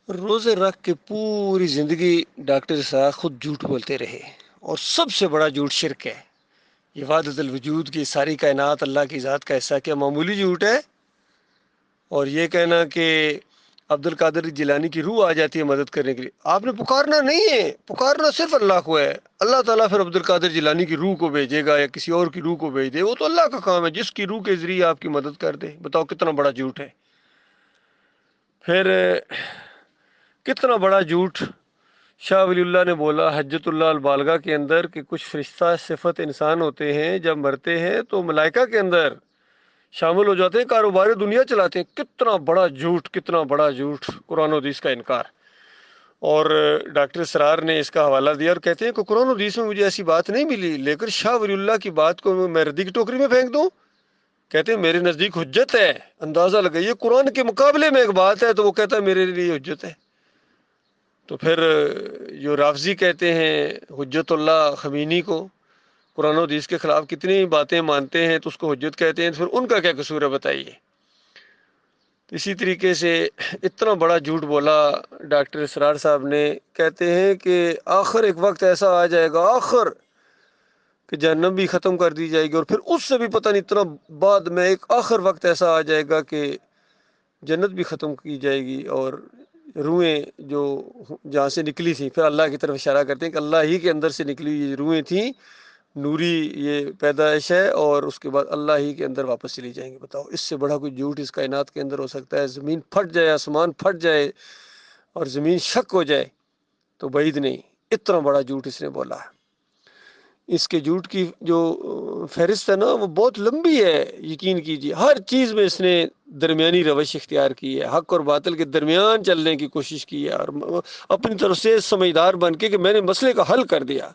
روزے رکھ کے پوری زندگی ڈاکٹر صاحب خود جھوٹ بولتے رہے، اور سب سے بڑا جھوٹ شرک ہے۔ یہ وحدت الوجود کی ساری کائنات اللہ کی ذات کا حصہ کیا معمولی جھوٹ ہے؟ اور یہ کہنا کہ عبد القادر جیلانی کی روح آ جاتی ہے مدد کرنے کے لیے، آپ نے پکارنا نہیں ہے، پکارنا صرف اللہ کو ہے۔ اللہ تعالیٰ پھر عبد القادر جیلانی کی روح کو بھیجے گا یا کسی اور کی روح کو بھیج دے، وہ تو اللہ کا کام ہے، جس کی روح کے ذریعے آپ کی مدد کر دے۔ بتاؤ کتنا بڑا جھوٹ ہے۔ پھر کتنا بڑا جھوٹ شاہ ولی اللہ نے بولا حجت اللہ البالغہ کے اندر کہ کچھ فرشتہ صفت انسان ہوتے ہیں، جب مرتے ہیں تو ملائکہ کے اندر شامل ہو جاتے ہیں، کاروبار دنیا چلاتے ہیں۔ کتنا بڑا جھوٹ، کتنا بڑا جھوٹ، قرآن و حدیث کا انکار۔ اور ڈاکٹر سرار نے اس کا حوالہ دیا اور کہتے ہیں کہ قرآن و حدیث میں مجھے ایسی بات نہیں ملی، لیکن شاہ ولی اللہ کی بات کو میں ردی کی ٹوکری میں پھینک دوں؟ کہتے ہیں میرے نزدیک حجت ہے۔ اندازہ لگائیے، قرآن کے مقابلے میں ایک بات ہے تو وہ کہتا ہے میرے لیے حجت ہے۔ تو پھر جو رافضی کہتے ہیں حجت اللہ خمینی کو، قرآن و حدیث کے خلاف کتنی باتیں مانتے ہیں تو اس کو حجت کہتے ہیں، تو پھر ان کا کیا قصور ہے بتائیے۔ اسی طریقے سے اتنا بڑا جھوٹ بولا ڈاکٹر اسرار صاحب نے، کہتے ہیں کہ آخر ایک وقت ایسا آ جائے گا آخر کہ جہنم بھی ختم کر دی جائے گی، اور پھر اس سے بھی پتہ نہیں اتنا بعد میں ایک آخر وقت ایسا آ جائے گا کہ جنت بھی ختم کی جائے گی، اور روحیں جو جہاں سے نکلی تھیں، پھر اللہ کی طرف اشارہ کرتے ہیں کہ اللہ ہی کے اندر سے نکلی یہ روحیں تھیں، نوری یہ پیدائش ہے، اور اس کے بعد اللہ ہی کے اندر واپس چلی جائیں گے۔ بتاؤ اس سے بڑا کوئی جھوٹ اس کائنات کے اندر ہو سکتا ہے؟ زمین پھٹ جائے، آسمان پھٹ جائے اور زمین شک ہو جائے تو بعید نہیں، اتنا بڑا جھوٹ اس نے بولا ہے۔ اس کے جھوٹ کی جو فہرست ہے نا وہ بہت لمبی ہے، یقین کیجیے۔ ہر چیز میں اس نے درمیانی روش اختیار کی ہے، حق اور باطل کے درمیان چلنے کی کوشش کی ہے، اور اپنی طرف سے سمجھدار بن کے کہ میں نے مسئلے کا حل کر دیا۔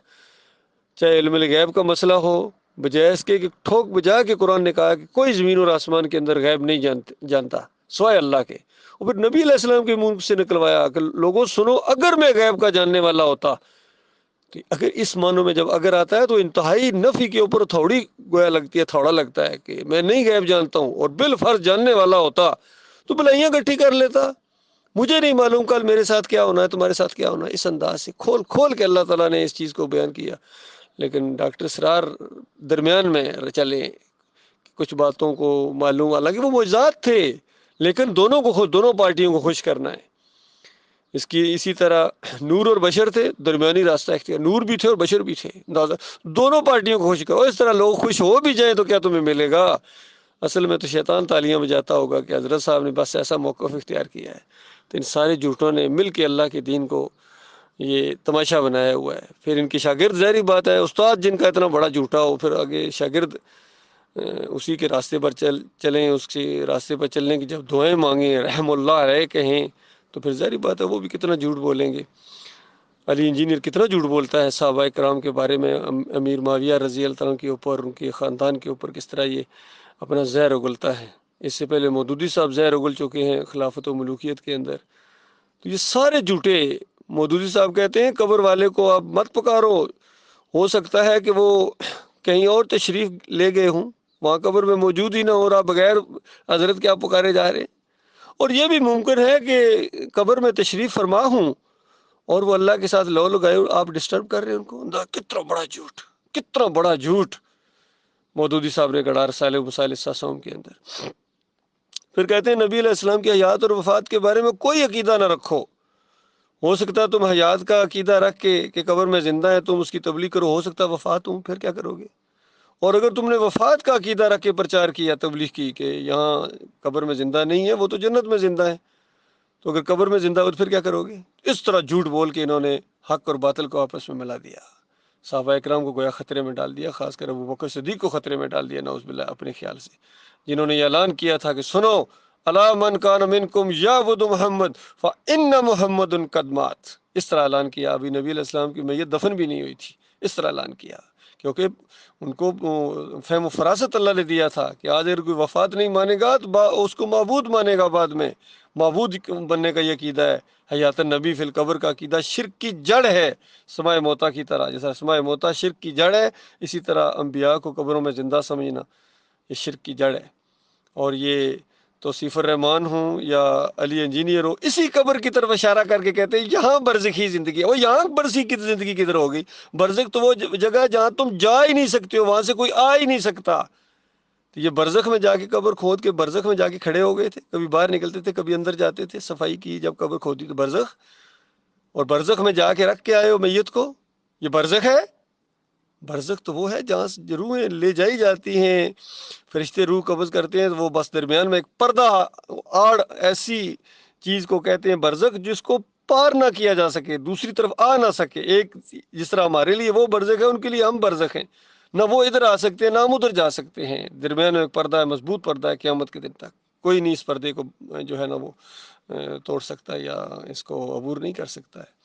چاہے علم الغیب کا مسئلہ ہو، بجائے اس کے کہ ٹھوک بجا کے قرآن نے کہا کہ کوئی زمین اور آسمان کے اندر غیب نہیں جانتا سوائے اللہ کے، اور پھر نبی علیہ السلام کے منہ سے نکلوایا کہ لوگوں سنو، اگر میں غیب کا جاننے والا ہوتا، کہ اگر اس معنوں میں جب اگر آتا ہے تو انتہائی نفی کے اوپر تھوڑی گویا لگتی ہے، تھوڑا لگتا ہے کہ میں نہیں غیب جانتا ہوں، اور بالفرض جاننے والا ہوتا تو بلائیاں گٹھی کر لیتا، مجھے نہیں معلوم کل میرے ساتھ کیا ہونا ہے، تمہارے ساتھ کیا ہونا ہے۔ اس انداز سے کھول کھول کے اللہ تعالیٰ نے اس چیز کو بیان کیا، لیکن ڈاکٹر سرار درمیان میں چلے، کچھ باتوں کو معلوم، حالانکہ وہ معجزات تھے، لیکن دونوں پارٹیوں کو خوش کرنا ہے۔ اس کی اسی طرح نور اور بشر تھے، درمیانی راستہ اختیار، نور بھی تھے اور بشر بھی تھے، دونوں پارٹیوں کو خوش کرو۔ اس طرح لوگ خوش ہو بھی جائیں تو کیا تمہیں ملے گا؟ اصل میں تو شیطان تالیاں بجاتا ہوگا کہ حضرت صاحب نے بس ایسا موقف اختیار کیا ہے۔ تو ان سارے جھوٹوں نے مل کے اللہ کے دین کو یہ تماشا بنایا ہوا ہے۔ پھر ان کی شاگرد، ظاہری بات ہے استاد جن کا اتنا بڑا جھوٹا ہو، پھر آگے شاگرد اسی کے راستے پر چلیں، اس کے راستے پر چلنے کی جب دعائیں مانگیں، رحم اللہ علیہ کہیں، تو پھر ظاہری بات ہے وہ بھی کتنا جھوٹ بولیں گے۔ علی انجینئر کتنا جھوٹ بولتا ہے صحابہ کرام کے بارے میں، امیر معاویہ رضی اللہ عنہ کے اوپر، ان کے خاندان کے اوپر کس طرح یہ اپنا زہر اگلتا ہے۔ اس سے پہلے مودودی صاحب زہر اگل چکے ہیں خلافت و ملوکیت کے اندر۔ تو یہ سارے جھوٹے، مودودی صاحب کہتے ہیں قبر والے کو آپ مت پکارو، ہو سکتا ہے کہ وہ کہیں اور تشریف لے گئے ہوں، وہاں قبر میں موجود ہی نہ ہو رہا، بغیر حضرت کے آپ پکارے جا رہے ہیں۔ اور یہ بھی ممکن ہے کہ قبر میں تشریف فرما ہوں اور وہ اللہ کے ساتھ لو لگائے، آپ ڈسٹرب کر رہے ہیں ان کو۔ کتنا بڑا جھوٹ، کتنا بڑا جھوٹ مودودی صاحب نے گڑا رسالہ مسائل الساسوم کے اندر۔ پھر کہتے ہیں نبی علیہ السلام کی حیات اور وفات کے بارے میں کوئی عقیدہ نہ رکھو۔ ہو سکتا ہے تم حیات کا عقیدہ رکھ کے کہ قبر میں زندہ ہے تم اس کی تبلیغ کرو، ہو سکتا ہے وفات ہوں، پھر کیا کرو گے؟ اور اگر تم نے وفات کا عقیدہ رکھ کے پرچار کیا، تبلیغ کی کہ یہاں قبر میں زندہ نہیں ہے، وہ تو جنت میں زندہ ہے، تو اگر قبر میں زندہ ہو تو پھر کیا کرو گے؟ اس طرح جھوٹ بول کے انہوں نے حق اور باطل کو آپس میں ملا دیا، صحابہ اکرام کو گویا خطرے میں ڈال دیا، خاص کر ابو بکر صدیق کو خطرے میں ڈال دیا نعوذ باللہ اپنے خیال سے، جنہوں نے یہ اعلان کیا تھا کہ سنو الا من کان منکم یعبد محمد فان محمد قد مات۔ اس طرح اعلان کیا، ابھی نبی علیہ السلام کی میت دفن بھی نہیں ہوئی تھی، اس طرح اعلان کیا، کیونکہ ان کو فہم و فراست اللہ نے دیا تھا کہ آج اگر کوئی وفات نہیں مانے گا تو اس کو معبود مانے گا، بعد میں معبود بننے کا یہ عقیدہ ہے۔ حیات النبی فی القبر کا عقیدہ شرک کی جڑ ہے، سماع موتا کی طرح، جیسا سماع موتا شرک کی جڑ ہے، اسی طرح انبیاء کو قبروں میں زندہ سمجھنا یہ شرک کی جڑ ہے۔ اور یہ توصیف الرحمان ہوں یا علی انجینئر ہو، اسی قبر کی طرف اشارہ کر کے کہتے ہیں یہاں برزخی زندگی ہے۔ وہ یہاں برزخی کی زندگی کدھر ہوگی؟ برزخ تو وہ جگہ ہے جہاں تم جا ہی نہیں سکتے ہو، وہاں سے کوئی آ ہی نہیں سکتا۔ تو یہ برزخ میں جا کے قبر کھود کے برزخ میں جا کے کھڑے ہو گئے تھے، کبھی باہر نکلتے تھے کبھی اندر جاتے تھے، صفائی کی جب قبر کھودی تو برزخ، اور برزخ میں جا کے رکھ کے آئے ہو میت کو، یہ برزخ ہے؟ برزخ تو وہ ہے جہاں سے روحیں لے جائی جاتی ہیں، فرشتے روح قبض کرتے ہیں، تو وہ بس درمیان میں ایک پردہ آڑ ایسی چیز کو کہتے ہیں برزخ، جس کو پار نہ کیا جا سکے، دوسری طرف آ نہ سکے۔ ایک جس طرح ہمارے لیے وہ برزخ ہے، ان کے لیے ہم برزخ ہیں، نہ وہ ادھر آ سکتے ہیں نہ ہم ادھر جا سکتے ہیں۔ درمیان میں ایک پردہ ہے، مضبوط پردہ ہے، قیامت کے دن تک کوئی نہیں اس پردے کو جو ہے نا وہ توڑ سکتا یا اس کو عبور نہیں کر سکتا ہے۔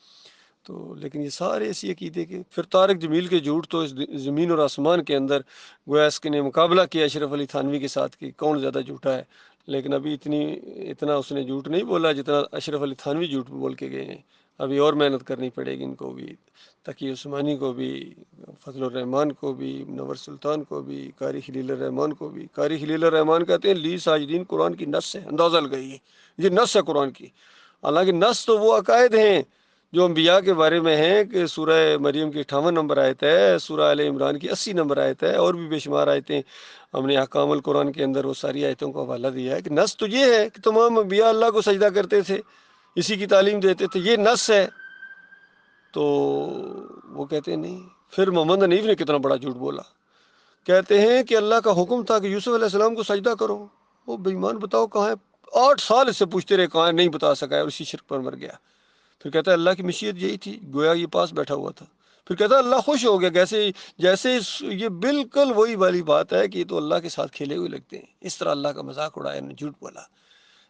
تو لیکن یہ سارے ایسی عقیدے کے، پھر طارق جمیل کے جھوٹ تو اس زمین اور آسمان کے اندر گویا اس کے نے مقابلہ کیا اشرف علی تھانوی کے ساتھ کہ کون زیادہ جھوٹا ہے، لیکن ابھی اتنا اس نے جھوٹ نہیں بولا جتنا اشرف علی تھانوی جھوٹ بول کے گئے ہیں۔ ابھی اور محنت کرنی پڑے گی ان کو بھی، تقی عثمانی کو بھی، فضل الرحمان کو بھی، منور سلطان کو بھی، قاری خلیل الرحمان کو بھی۔ قاری خلیل الرحمان کہتے ہیں لی ساجدین قرآن کی نص ہے، اندازہ لگائیے، یہ نص ہے قرآن کی۔ حالانکہ نص تو وہ عقائد ہیں جو انبیاء کے بارے میں ہیں کہ سورہ مریم کی 58 نمبر آیت ہے، سورہ آل عمران کی 80 نمبر آیت ہے، اور بھی بے شمار آیتیں ہم نے احکام القرآن کے اندر وہ ساری آیتوں کو حوالہ دیا ہے کہ نص تو یہ ہے کہ تمام انبیاء اللہ کو سجدہ کرتے تھے، اسی کی تعلیم دیتے تھے، یہ نص ہے۔ تو وہ کہتے ہیں نہیں۔ پھر محمد حنیف نے کتنا بڑا جھوٹ بولا، کہتے ہیں کہ اللہ کا حکم تھا کہ یوسف علیہ السلام کو سجدہ کرو، وہ بے ایمان بتاؤ کہاں ہے، 8 سال اس سے پوچھتے رہے کہاں ہے، نہیں بتا سکا ہے، اور اسی شرک پر مر گیا۔ پھر کہتا ہے اللہ کی مشیت یہی تھی، گویا یہ پاس بیٹھا ہوا تھا۔ پھر کہتا ہے اللہ خوش ہو گیا، جیسے یہ بالکل وہی والی بات ہے کہ یہ تو اللہ کے ساتھ کھیلے ہوئے لگتے ہیں، اس طرح اللہ کا مذاق اڑایا، نے جھوٹ بولا۔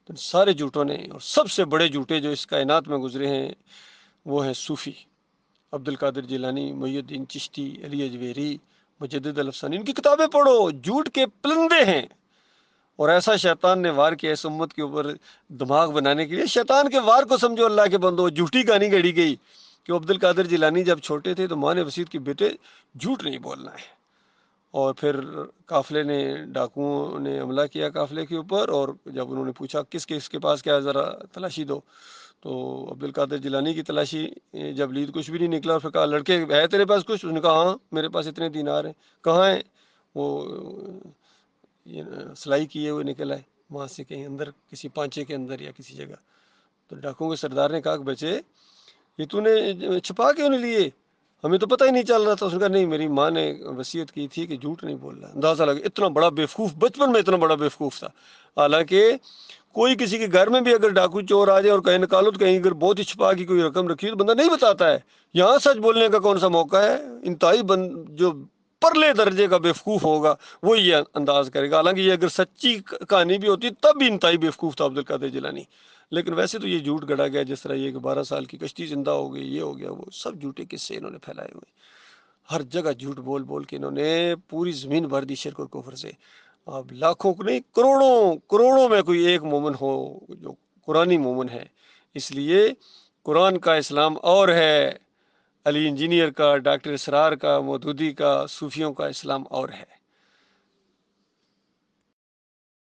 تو سارے جھوٹوں نے، اور سب سے بڑے جھوٹے جو اس کائنات میں گزرے ہیں وہ ہیں صوفی، عبد القادر جیلانی، محی الدین چشتی، علی اجویری، مجدد الافسانی، ان کی کتابیں پڑھو، جھوٹ کے پلندے ہیں۔ اور ایسا شیطان نے وار کیا اس امت کے اوپر دماغ بنانے کے لیے، شیطان کے وار کو سمجھو اللہ کے بندو، جھوٹی کہانی گھڑی گئی کہ عبد القادر جیلانی جب چھوٹے تھے تو ماں نے وصیت کی بیٹے جھوٹ نہیں بولنا ہے، اور پھر قافلے نے، ڈاکوؤں نے حملہ کیا قافلے کے اوپر، اور جب انہوں نے پوچھا کس کے پاس کیا ہے ذرا تلاشی دو، تو عبد القادر جیلانی کی تلاشی جب لید کچھ بھی نہیں نکلا، اور پھر کہا لڑکے ہے تیرے پاس کچھ؟ اس نے کہا ہاں میرے پاس اتنے دینار ہیں۔ کہاں ہیں؟ وہ سلائی کیے ہوئے نکل آئے وہاں سے کہیں اندر کسی پانچے کے اندر یا کسی جگہ۔ تو ڈاکوؤں کے سردار نے کہا کہ بچے یہ تو نے چھپا کیوں نہیں لیے، ہمیں تو پتہ ہی نہیں چل رہا تھا۔ اس نے کہا نہیں میری ماں نے وصیت کی تھی کہ جھوٹ نہیں بولنا۔ اندازہ لگا اتنا بڑا بیوقوف، بچپن میں اتنا بڑا بیوقوف تھا۔ حالانکہ کوئی کسی کے گھر میں بھی اگر ڈاکو چور آ جائے اور کہیں نکالو تو کہیں اگر بہت ہی چھپا کی کوئی رقم رکھی تو بندہ نہیں بتاتا ہے، یہاں سچ بولنے کا کون سا موقع ہے؟ انتہائی جو پرلے درجے کا بیوقوف ہوگا وہ یہ انداز کرے گا۔ حالانکہ یہ اگر سچی کہانی بھی ہوتی تب بھی انتہائی بیوقوف تھا عبد القادر جیلانی، لیکن ویسے تو یہ جھوٹ گڑا گیا، جس طرح یہ کہ 12 سال کی کشتی زندہ ہو گئی، یہ ہو گیا، وہ سب جھوٹے قصے انہوں نے پھیلائے ہوئے، ہر جگہ جھوٹ بول بول کے انہوں نے پوری زمین بھر دی شرک اور کفر سے۔ اب لاکھوں کو نہیں، کروڑوں میں کوئی ایک مومن ہو جو قرآنی مومن ہے۔ اس لیے قرآن کا اسلام اور ہے، علی انجینئر کا، ڈاکٹر اسرار کا، مودودی کا، صوفیوں کا اسلام اور ہے۔